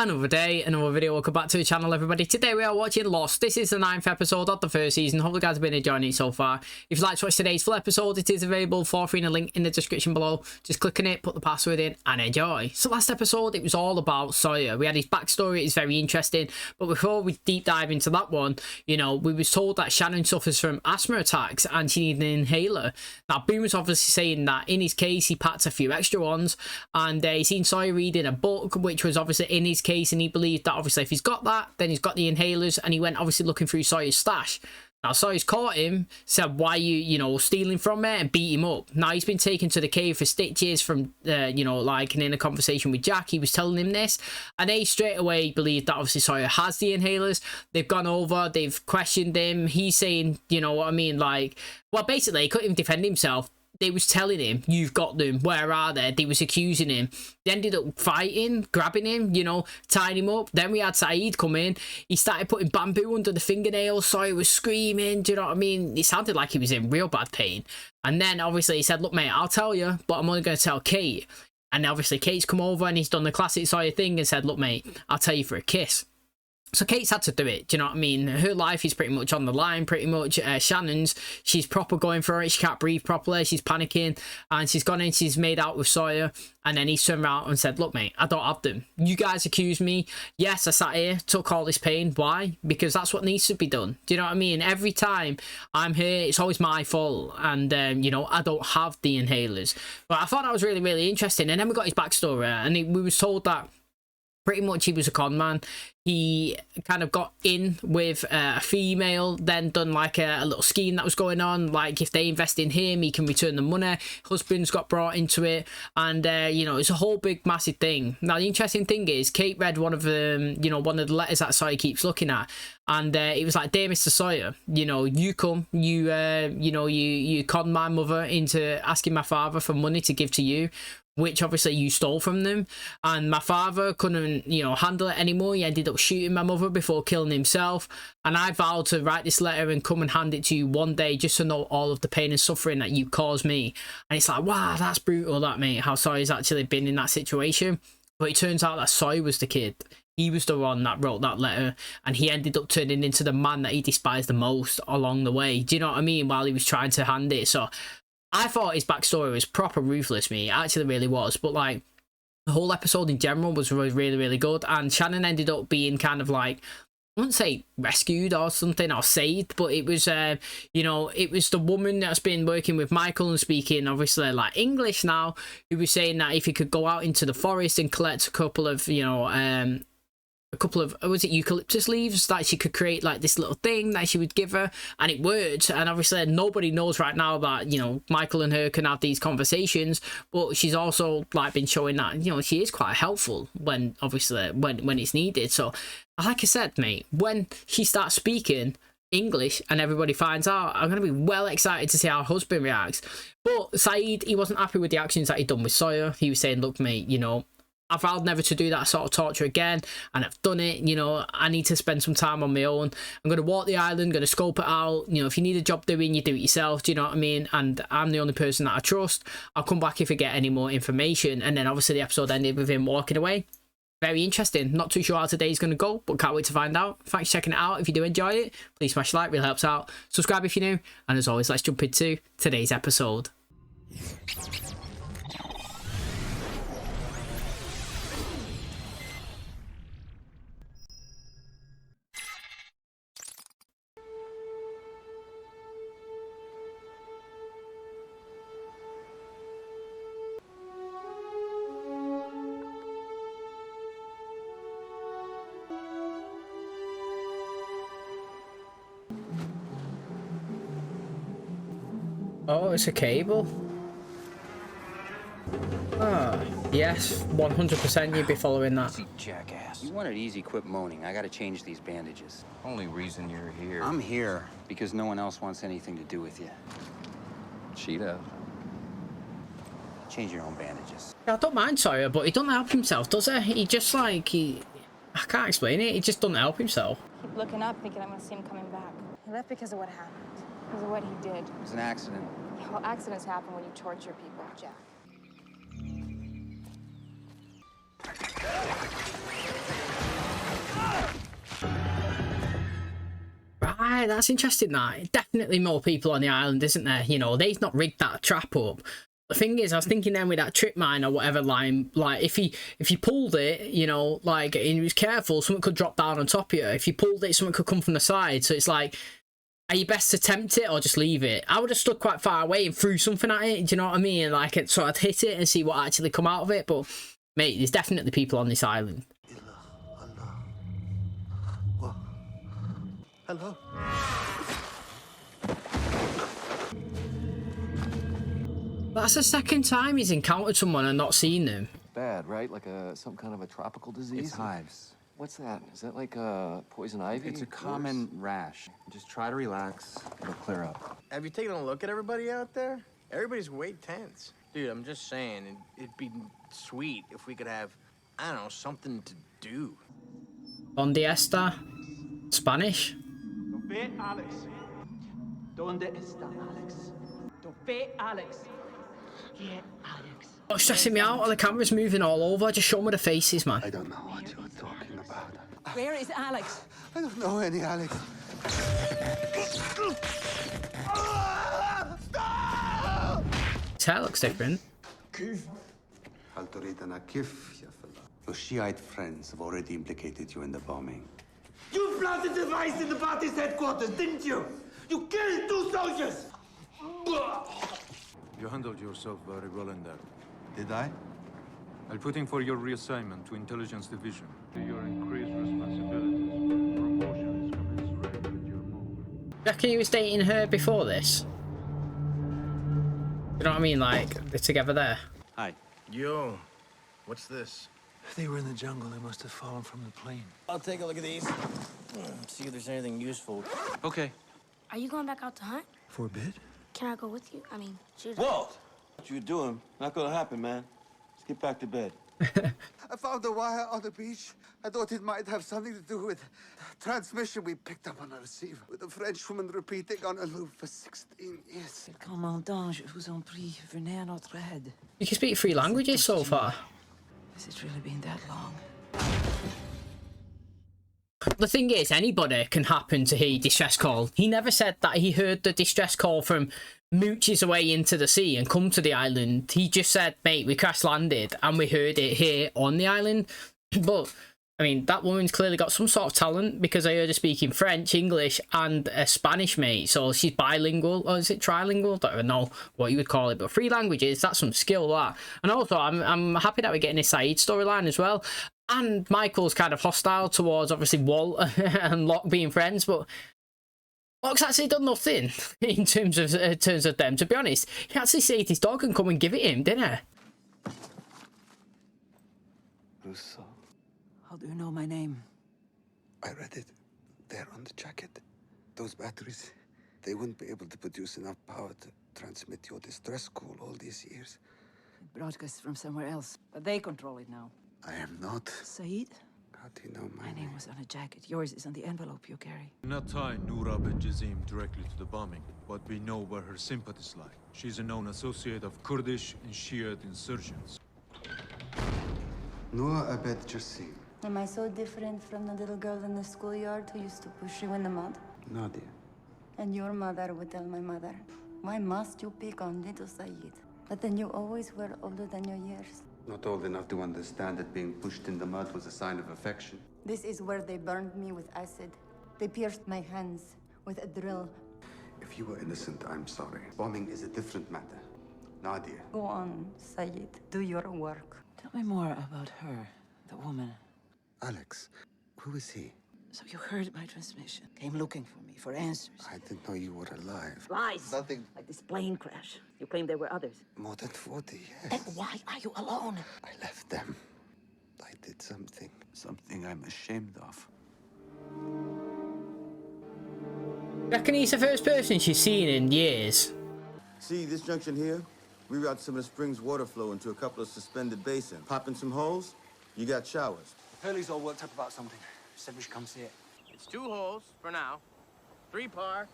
Another day, another video. Welcome back to the channel, everybody. Today we are watching Lost. This is the 9th episode of the first season. Hopefully you guys have been enjoying it so far. If you'd like to watch today's full episode, it is available for free in a link in the description below. Just click on it, put the password in, and enjoy. So last episode, it was all about Sawyer. We had his backstory. It's very interesting. But before we deep dive into that one, you know, we was told that Shannon suffers from asthma attacks and she needed an inhaler. Now, Boone was obviously saying that in his case, he packed a few extra ones. And he seen Sawyer reading a book, which was obviously in his case, and he believed that obviously if he's got that, then he's got the inhalers, and he went obviously looking through Sawyer's stash. Now Sawyer's caught him, said why you know stealing from me, and beat him up. Now he's been taken to the cave for stitches from you know, like, and in a conversation with Jack he was telling him this, and they straight away believed that obviously Sawyer has the inhalers. They've gone over, they've questioned him. He's saying, you know what I mean, like, well, basically he couldn't even defend himself. They was telling him, you've got them, where are they? They was accusing him. They ended up fighting, grabbing him, you know, tying him up. Then we had Sayid come in. He started putting bamboo under the fingernails. Sawyer was screaming, do you know what I mean? It sounded like he was in real bad pain. And then obviously he said, look mate, I'll tell you, but I'm only going to tell Kate. And obviously Kate's come over and he's done the classic Sawyer thing and said, look mate, I'll tell you for a kiss. So Kate's had to do it, do you know what I mean? Her life is pretty much on the line, pretty much. Shannon's, she's proper going for it. She can't breathe properly. She's panicking. And she's gone in, she's made out with Sawyer. And then he's turned around and said, look, mate, I don't have them. You guys accuse me. Yes, I sat here, took all this pain. Why? Because that's what needs to be done. Do you know what I mean? Every time I'm here, it's always my fault. And, you know, I don't have the inhalers. But I thought that was really, really interesting. And then we got his backstory. And we was told that pretty much he was a con man. He kind of got in with a female, then done like a little scheme that was going on. Like if they invest in him, he can return the money. Husband's got brought into it. And, you know, it's a whole big massive thing. Now, the interesting thing is Kate read one of them, you know, one of the letters that Sawyer keeps looking at. And it was like, dear Mr. Sawyer, you know, you come, you know, you con my mother into asking my father for money to give to you, which obviously you stole from them, and my father couldn't, you know, handle it anymore. He ended up shooting my mother before killing himself, and I vowed to write this letter and come and hand it to you one day just to know all of the pain and suffering that you caused me. And it's like, wow, that's brutal, that, mate, how Sawyer's actually been in that situation. But it turns out that Sawyer was the kid. He was the one that wrote that letter, and he ended up turning into the man that he despised the most along the way. Do you know what I mean? While he was trying to hand it. So I thought his backstory was proper ruthless, me. It actually really was. But, like, the whole episode in general was really, really good. And Shannon ended up being kind of like, I wouldn't say rescued or something or saved, but it was, you know, it was the woman that's been working with Michael and speaking, obviously, like English now, who was saying that if he could go out into the forest and collect a couple of, you know, a couple of, was it eucalyptus leaves, that she could create like this little thing that she would give her, and it worked. And obviously nobody knows right now that, you know, Michael and her can have these conversations, but she's also like been showing that, you know, she is quite helpful when obviously when it's needed. So like I said, mate, when she starts speaking English and everybody finds out, I'm going to be well excited to see how her husband reacts. But Sayid, he wasn't happy with the actions that he'd done with Sawyer. He was saying, look mate, you know, I vowed never to do that sort of torture again, and I've done it. You know, I need to spend some time on my own. I'm going to walk the island, going to scope it out. You know, if you need a job doing, you do it yourself. Do you know what I mean? And I'm the only person that I trust. I'll come back if I get any more information. And then obviously the episode ended with him walking away. Very interesting. Not too sure how today's going to go, but can't wait to find out. Thanks for checking it out. If you do enjoy it, please smash like, really helps out. Subscribe if you're new. And as always, let's jump into today's episode. Oh, it's a cable. Ah, yes, 100% you'd be following that. Easy jackass. You wanted easy, quit moaning. I gotta change these bandages. Only reason you're here. I'm here because no one else wants anything to do with you. She does. Change your own bandages. I don't mind Sawyer, but he doesn't help himself, does he? He just like, I can't explain it. He just doesn't help himself. Keep looking up, thinking I'm gonna see him coming back. He left because of what happened. Because of what he did. It was an accident. Well, accidents happen when you torture people, Jack. Right, that's interesting. That definitely more people on the island, isn't there? You know, they've not rigged that trap up. The thing is, I was thinking then with that trip mine or whatever line, like if he pulled it, you know, like and he was careful, something could drop down on top of you. If you pulled it, something could come from the side. So it's like, are you best to tempt it or just leave it? I would have stood quite far away and threw something at it. Do you know what I mean? Like it, so I'd hit it and see what actually come out of it. But mate, there's definitely people on this island. Hello. That's the second time he's encountered someone and not seen them. Bad, right? Like some kind of a tropical disease? It's hives. What's that? Is that like poison ivy? It's a common rash. Just try to relax. It'll clear up. Have you taken a look at everybody out there? Everybody's way tense. Dude, I'm just saying, it'd be sweet if we could have, I don't know, something to do. Donde está? Spanish? Ve, Alex. ¿Dónde está Alex? Ve, Alex. Get Alex. Oh, stressing me out. The camera's moving all over. Just show me the faces, man. I don't know what you're talking about. Where is Alex? I don't know any Alex. His hair looks different. Your Shiite friends have already implicated you in the bombing. You planted the device in the party's headquarters, didn't you? You killed 2 soldiers! You handled yourself very well in that. Did I? I'll put in for your reassignment to Intelligence Division. Your increased responsibilities. Promotion is commensurate with your move. Do you reckon he was dating her before this? You know what I mean? Like, they're together there. Hi. Yo, what's this? They were in the jungle. They must have fallen from the plane. I'll take a look at these. See if there's anything useful. Okay. Are you going back out to hunt? For a bit? Can I go with you? I mean, shoot. What? What you doing? Not gonna happen, man. Let's get back to bed. I found a wire on the beach. I thought it might have something to do with the transmission we picked up on a receiver. With a French woman repeating on a loop for 16 years. Commandant, je vous en prie, venez à notre aide. You can speak 3 languages so far. Has it really been that long? The thing is, anybody can happen to hear distress call. He never said that he heard the distress call from mooches away into the sea and come to the island. He just said, mate, we crash landed and we heard it here on the island. But, I mean, that woman's clearly got some sort of talent because I heard her speaking French, English and Spanish, mate. So she's bilingual, or is it trilingual? Don't even know what you would call it, but 3 languages, that's some skill, that. And also, I'm happy that we're getting this Sayid storyline as well. And Michael's kind of hostile towards, obviously, Walt and Locke being friends, but Locke's actually done nothing in terms of them. To be honest, he actually saved his dog and come and give it him, didn't he? Russo. How do you know my name? I read it there on the jacket. Those batteries, they wouldn't be able to produce enough power to transmit your distress call all these years. It broadcasts from somewhere else, but they control it now. I am not. Sayid? How do you know My name was on a jacket. Yours is on the envelope you carry. Not tie Noura Ben Jazim directly to the bombing, but we know where her sympathies lie. She's a known associate of Kurdish and Shiite insurgents. Noor Abed Jassim. Am I so different from the little girl in the schoolyard who used to push you in the mud? Nadia. And your mother would tell my mother, why must you pick on little Sayid? But then you always were older than your years. Not old enough to understand that being pushed in the mud was a sign of affection. This is where they burned me with acid. They pierced my hands with a drill. If you were innocent, I'm sorry. Bombing is a different matter. Nadia. Go on, Sayid. Do your work. Tell me more about her, the woman. Alex. Who is he? So you heard my transmission. Came looking for me, for answers. I didn't know you were alive. Lies! Nothing. Like this plane crash. You claim there were others. More than 40 years. Then why are you alone? I left them. I did something. Something I'm ashamed of. Reckon he's the first person she's seen in years. See this junction here? Reroute some of the spring's water flow into a couple of suspended basins. Pop in some holes, you got showers. Hurley's all worked up about something. Said we should come see it. It's 2 holes for now, 3 par,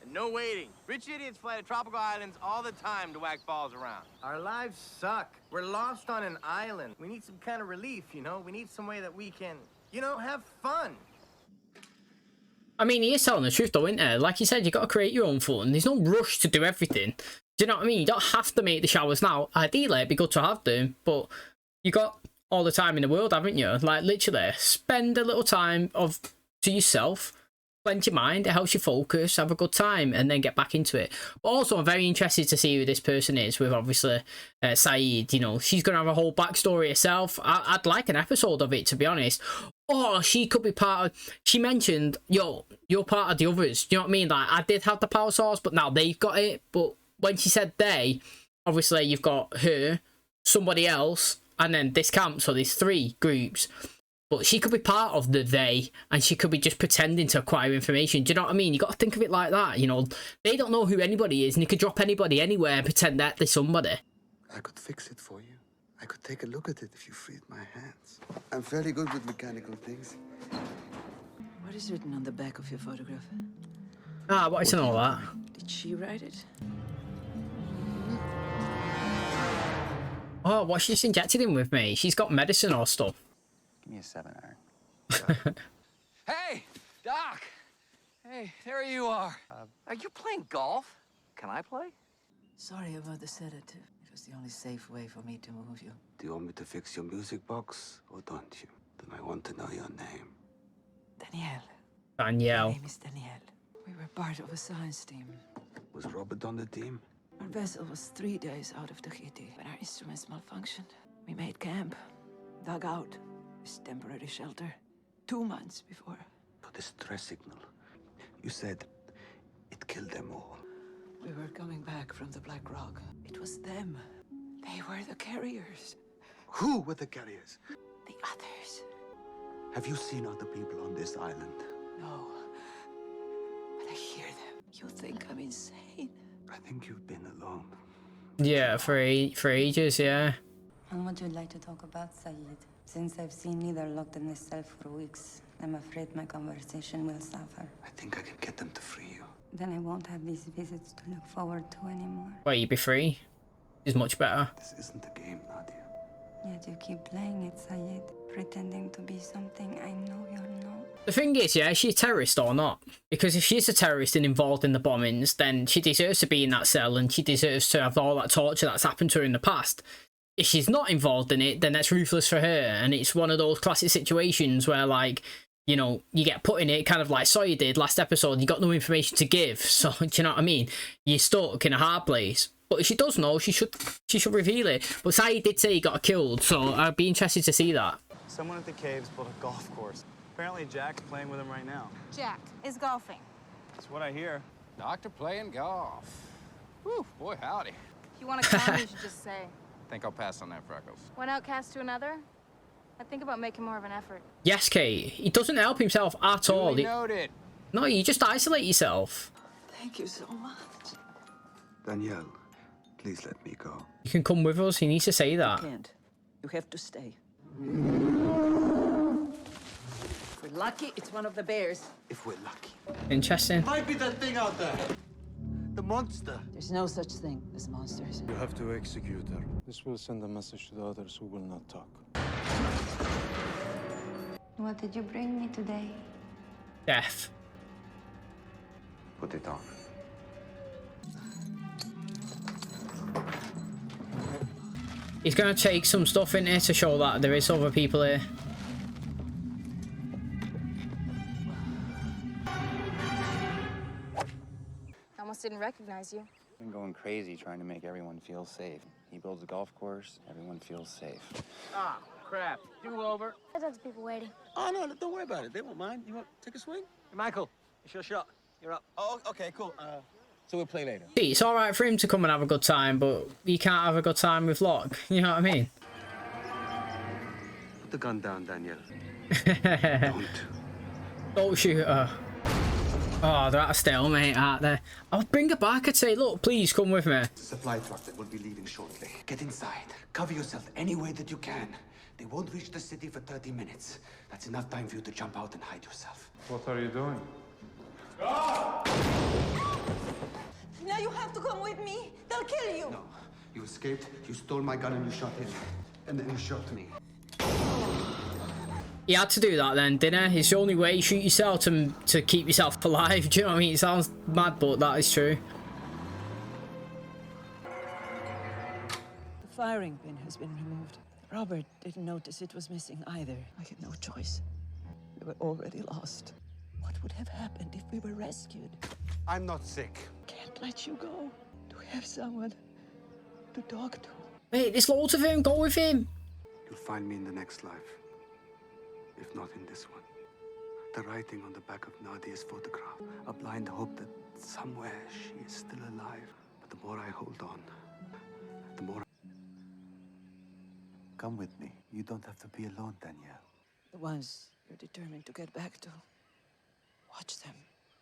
and no waiting. Rich idiots fly to tropical islands all the time to whack balls around. Our lives suck. We're lost on an island. We need some kind of relief, you know? We need some way that we can, you know, have fun. I mean, he is telling the truth though, isn't there? Like you said, you got to create your own fun. There's no rush to do everything. Do you know what I mean? You don't have to make the showers now. Ideally, it'd be good to have them, but you got all the time in the world, haven't you? Like, literally, spend a little time to yourself, cleanse your mind, it helps you focus, have a good time, and then get back into it. But also, I'm very interested to see who this person is with, obviously, Sayid. You know, she's going to have a whole backstory herself. I'd like an episode of it, to be honest. Or she could be part of... She mentioned, yo, you're part of the others. You know what I mean? Like, I did have the power source, but now they've got it. But when she said they, obviously, you've got her, somebody else, and then this camp. So there's 3 groups. But she could be part of the they, and she could be just pretending to acquire information. Do you know what I mean? You got to think of it like that, you know. They don't know who anybody is, and you could drop anybody anywhere and pretend that they're somebody. I could fix it for you. I could take a look at it if you freed my hands. I'm fairly good with mechanical things. What is written on the back of your photograph? Ah, what is all that? Did she write it? Oh, what, she's injected him with me? She's got medicine or stuff. Give me a 7-iron. Hey, Doc. Hey, there you are. Are you playing golf? Can I play? Sorry about the sedative. It was the only safe way for me to move you. Do you want me to fix your music box, or don't you? Then I want to know your name. Danielle. Danielle. My name is Danielle. We were part of a science team. Was Robert on the team? Our vessel was 3 days out of Tahiti when our instruments malfunctioned. We made camp, dug out this temporary shelter 2 months before. For the stress signal. You said it killed them all. We were coming back from the Black Rock. It was them. They were the carriers. Who were the carriers? The others. Have you seen other people on this island? No. But I hear them. You think I'm insane? I think you've been alone. Yeah, for ages, yeah. And what would you like to talk about, Sayid? Since I've seen neither locked in this cell for weeks, I'm afraid my conversation will suffer. I think I can get them to free you. Then I won't have these visits to look forward to anymore. Well, you'd be free. Is much better. This isn't a game, Nadia. Yet you keep playing it, Sayid, pretending to be something I know you're not. The thing is, yeah, is she a terrorist or not? Because if she's a terrorist and involved in the bombings, then she deserves to be in that cell and she deserves to have all that torture that's happened to her in the past. If she's not involved in it, then that's ruthless for her. And it's one of those classic situations where, like, you know, you get put in it kind of like Sawyer did last episode. You got no information to give. So, do you know what I mean? You're stuck in a hard place. But if she does know, she should reveal it. But Sayid did say he got killed, so I'd be interested to see that. Someone at the caves built a golf course. Apparently Jack's playing with him right now. Jack is golfing. That's what I hear. Doctor playing golf. Whew, boy, howdy. If you want to come, you should just say. Think I'll pass on that, Freckles. One outcast to another? I think about making more of an effort. Yes, Kate. He doesn't help himself at all. Noted. No, you just isolate yourself. Thank you so much. Danielle, please let me go. You can come with us. He needs to say that. You can't. You have to stay. If we're lucky, it's one of the bears. If we're lucky. Interesting. Might be that thing out there. The monster. There's no such thing as monsters. You have to execute her. This will send a message to the others who will not talk. What did you bring me today? Death. Put it on. He's going to take some stuff in here to show that there is other people here. Almost didn't recognize you. Been going crazy trying to make everyone feel safe. He builds a golf course, everyone feels safe. Ah, crap. Do over. There's people waiting. Oh, no, don't worry about it. They won't mind. You want to take a swing? Hey, Michael, it's your shot. You're up. Oh, okay, cool. So we'll play later. See, it's alright for him to come and have a good time, but you can't have a good time with Locke. You know what I mean? Put the gun down, Danielle. Don't shoot her. Oh, they're at a stalemate, aren't they? I'll bring her back and say, look, please come with me. It's a supply truck that will be leaving shortly. Get inside. Cover yourself any way that you can. They won't reach the city for 30 minutes. That's enough time for you to jump out and hide yourself. What are you doing? Now you have to come with me. They'll kill you. No. You escaped, you stole my gun, and you shot him. And then you shot me. He had to do that then, didn't he? It's the only way you shoot yourself to keep yourself alive. Do you know what I mean? It sounds mad, but that is true. The firing pin has been removed. Robert didn't notice it was missing either. I had no choice. We were already lost. What would have happened if we were rescued? I'm not sick. Can't let you go. To have someone to talk to. Wait, there's loads of him. Go with him. You'll find me in the next life. If not in this one. The writing on the back of Nadia's photograph. A blind hope that somewhere she is still alive. But the more I hold on, the more... Come with me. You don't have to be alone, Danielle. The ones you're determined to get back to. Watch them.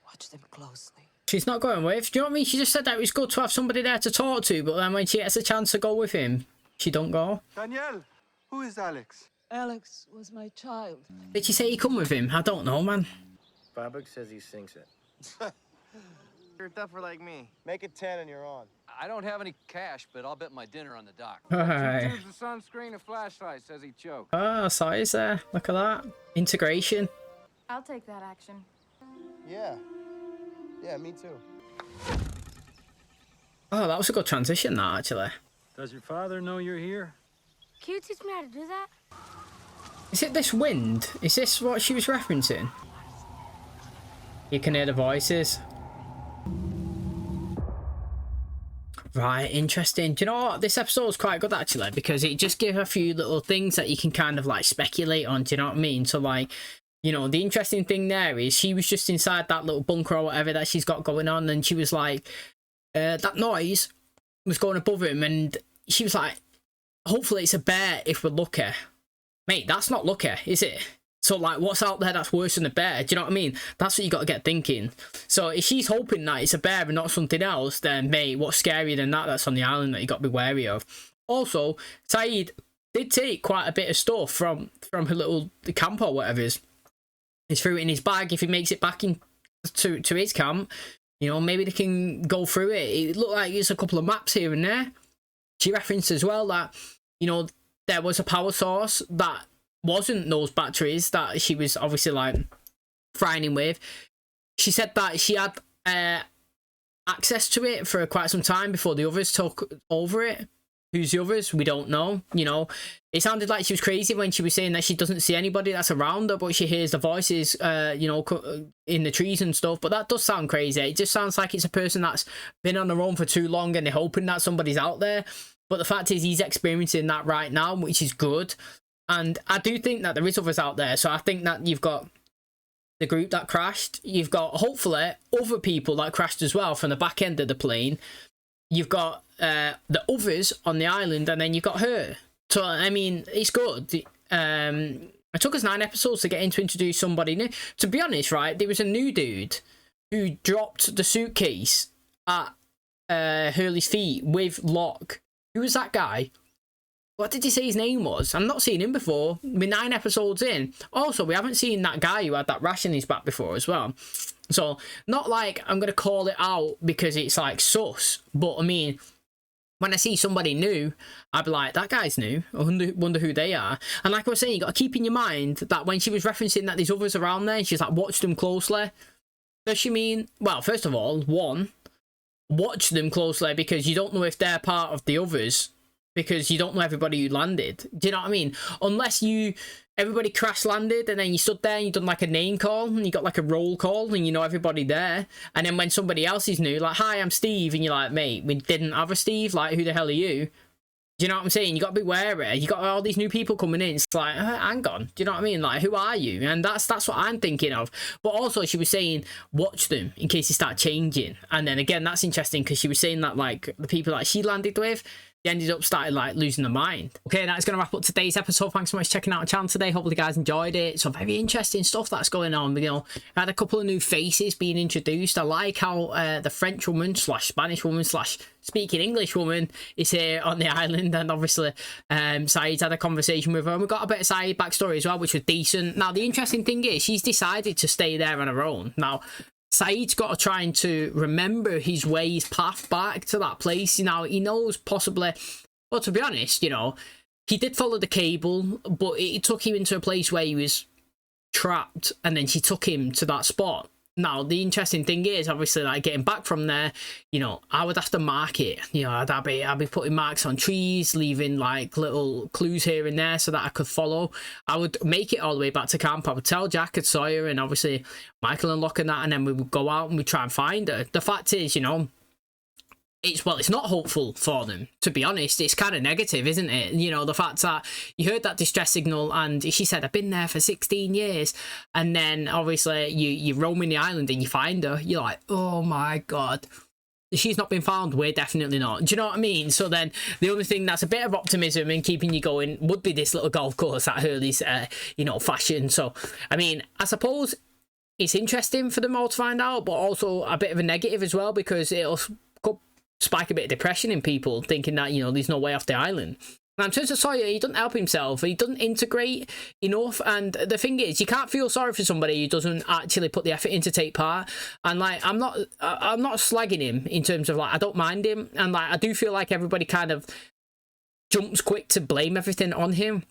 Watch them closely. She's not going with. Do you know what I mean? She just said that it was good to have somebody there to talk to, but then when she gets a chance to go with him, she don't go. Danielle, who is Alex? Alex was my child. Did she say he come with him? I don't know, man. Babuk says he sinks it. You're a duffer like me. Make it 10 and you're on. I don't have any cash, but I'll bet my dinner on the dock. 2 tubes of sunscreen, a flashlight, says he choked. Oh, Sawyer's there. Look at that. Integration. I'll take that action. Yeah. Yeah, me too. Oh, that was a good transition, that, actually. Does your father know you're here? Can you teach me how to do that? Is it this wind? Is this what she was referencing? You can hear the voices. Right, interesting. Do you know what? This episode was quite good, actually, because it just gives a few little things that you can kind of, like, speculate on, do you know what I mean? So, like, you know, the interesting thing there is she was just inside that little bunker or whatever that she's got going on, and she was like, that noise was going above him, and she was like, hopefully it's a bear if we're lucky. Mate, that's not lucky, is it? So, like, what's out there that's worse than a bear? Do you know what I mean? That's what you got to get thinking. So, if she's hoping that it's a bear and not something else, then, mate, what's scarier than that that's on the island that you got to be wary of? Also, Sayid did take quite a bit of stuff from her little camp or whatever it is. He's threw it in his bag. If he makes it back in to his camp, you know, maybe they can go through it. It looked like there's a couple of maps here and there. She referenced as well that, you know, there was a power source that wasn't those batteries that she was obviously like frying him with. She said that she had access to it for quite some time before the others took over it. Who's the others? We don't know. You know, it sounded like she was crazy when she was saying that she doesn't see anybody that's around her, but she hears the voices, you know, in the trees and stuff. But that does sound crazy. It just sounds like it's a person that's been on their own for too long and they're hoping that somebody's out there. But the fact is he's experiencing that right now, which is good. And I do think that there is others out there. So I think that you've got the group that crashed. You've got, hopefully, other people that crashed as well from the back end of the plane. You've got the others on the island, and then you've got her. So, I mean, it's good. It took us 9 episodes to get in to introduce somebody new. To be honest, right, there was a new dude who dropped the suitcase at Hurley's feet with Locke. Who was that guy? What did he say his name was? I'm not seeing him before. We're 9 episodes in. Also, we haven't seen that guy who had that rash in his back before as well. So, not like I'm going to call it out because it's like sus. But, I mean, when I see somebody new, I'd be like, that guy's new. I wonder who they are. And like I was saying, you got to keep in your mind that when she was referencing that there's others around there, she's like, watch them closely. Does she mean, well, first of all, one, watch them closely because you don't know if they're part of the others. Because you don't know everybody who landed. Do you know what I mean? Unless everybody crash landed and then you stood there and you done like a name call and you got like a roll call and you know everybody there. And then when somebody else is new, like, hi, I'm Steve. And you're like, mate, we didn't have a Steve. Like, who the hell are you? Do you know what I'm saying? You got to be wary. You got all these new people coming in. It's like, hang on. Do you know what I mean? Like, who are you? And that's what I'm thinking of. But also, she was saying, watch them in case they start changing. And then again, that's interesting because she was saying that like the people that she landed with, they ended up starting like losing their mind. Okay, that's going to wrap up today's episode. Thanks so much for checking out the channel today. Hopefully you guys enjoyed it. So very interesting stuff that's going on. You know, I had a couple of new faces being introduced. I like how the French woman / Spanish woman / speaking English woman is here on the island, and obviously Sayid's had a conversation with her, and we got a bit of Sayid backstory as well, which was decent. Now the interesting thing is she's decided to stay there on her own. Now Sayid's got to try and to remember his way, his path back to that place. You know, he knows possibly, well, to be honest, you know, he did follow the cable, but it took him into a place where he was trapped, and then she took him to that spot. Now, the interesting thing is, obviously, like, getting back from there, you know, I would have to mark it. You know, I'd be putting marks on trees, leaving, like, little clues here and there so that I could follow. I would make it all the way back to camp. I would tell Jack and Sawyer and, obviously, Michael and Locke and that, and then we would go out and we'd try and find her. The fact is, you know, it's not hopeful for them, to be honest. It's kind of negative, isn't it? You know, the fact that you heard that distress signal and she said, I've been there for 16 years. And then obviously you roaming the island and you find her. You're like, oh my God, she's not been found. We're definitely not. Do you know what I mean? So then the only thing that's a bit of optimism and keeping you going would be this little golf course at Hurley's, you know, fashion. So, I mean, I suppose it's interesting for them all to find out, but also a bit of a negative as well, because it'll spike a bit of depression in people thinking that, you know, there's no way off the island. Now, in terms of Sawyer, he doesn't help himself. He doesn't integrate enough. And the thing is, you can't feel sorry for somebody who doesn't actually put the effort in to take part. And, like, I'm not slagging him in terms of, like, I don't mind him. And, like, I do feel like everybody kind of jumps quick to blame everything on him.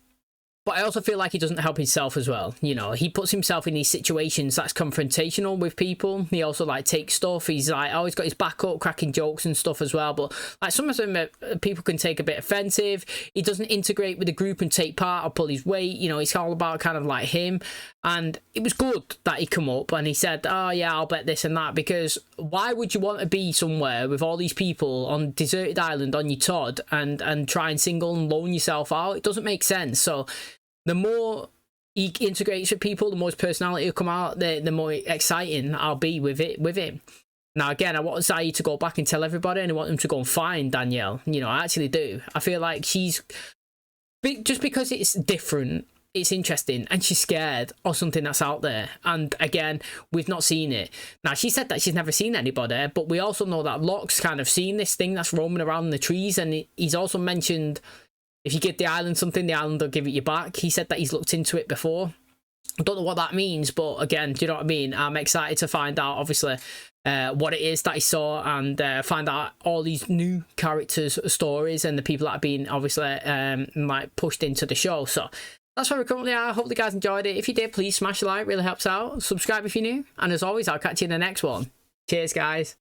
But I also feel like he doesn't help himself as well. You know, he puts himself in these situations that's confrontational with people. He also, like, takes stuff. He's, like, always got his back up, cracking jokes and stuff as well. But, like, some of them people can take a bit offensive. He doesn't integrate with the group and take part or pull his weight. You know, it's all about kind of like him. And it was good that he come up and he said, oh, yeah, I'll bet this and that. Because why would you want to be somewhere with all these people on a deserted island on your Todd and try and single and lone yourself out? It doesn't make sense. So the more he integrates with people, the more his personality will come out, the more exciting I'll be with him. Now, again, I want Sayid to go back and tell everybody, and I want them to go and find Danielle. You know, I actually do. I feel like she's, just because it's different, it's interesting, and she's scared of something that's out there. And again, we've not seen it. Now, she said that she's never seen anybody, but we also know that Locke's kind of seen this thing that's roaming around in the trees, and he's also mentioned, if you give the island something, the island will give it you back. He said that he's looked into it before. I don't know what that means, but again, do you know what I mean? I'm excited to find out, obviously, what it is that he saw, and find out all these new characters' stories and the people that have been, obviously, like, pushed into the show. So that's where we currently are. I hope you guys enjoyed it. If you did, please smash a like. It really helps out. Subscribe if you're new. And as always, I'll catch you in the next one. Cheers, guys.